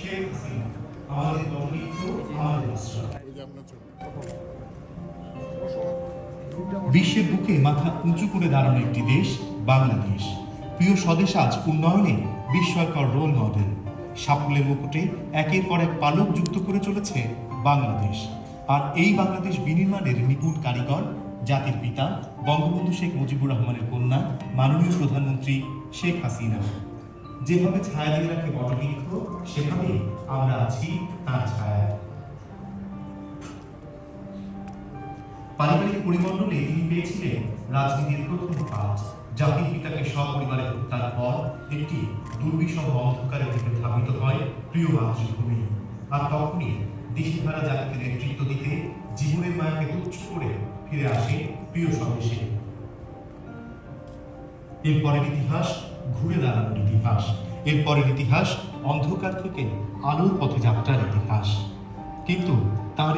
শেখ হাসিনা, আমাদের দলমিত্র, আমাদের আশ্রয়। বিশ্বের বুকে মাথা উঁচু করে দাঁড়ানো একটি দেশ বাংলাদেশ। প্রিয় স্বদেশ আজ উন্নয়নে বিস্ময়কর রোল মডেল। সাফল্যের মুকুটে একের পর এক পালক যুক্ত করে চলেছে বাংলাদেশ। আর এই বাংলাদেশ বিনির্মাণের নিপুণ কারিগর জাতির পিতা বঙ্গবন্ধু শেখ মুজিবুর রহমানের কন্যা মাননীয় প্রধানমন্ত্রী শেখ হাসিনা। যেভাবে ছায়া দিয়ে রাখে বটবৃক্ষ, সেভাবেই আমরা আছি তার ছায়ায়। পারিবারিক পরিমণ্ডলে তিনি পেয়েছিলেন রাজনীতির প্রথম পাঠ। জাতির পিতাকে সপরিবারে হত্যার পর একটি দুর্বিষহ অন্ধকারের দিকে ধাবিত হয় প্রিয় মাতৃভূমি। আর তখনই দিশেহারা জাতিকে নেতৃত্ব দিতে জীবনের মায়াকে তুচ্ছ করে ফিরে আসে প্রিয় স্বদেশে। এরপরের ইতিহাস ঘুরে দাঁড়ানোর ইতিহাস। এরপরের ইতিহাস অন্ধকার থেকে আলোর পথে যাত্রার ইতিহাস। কিন্তু তার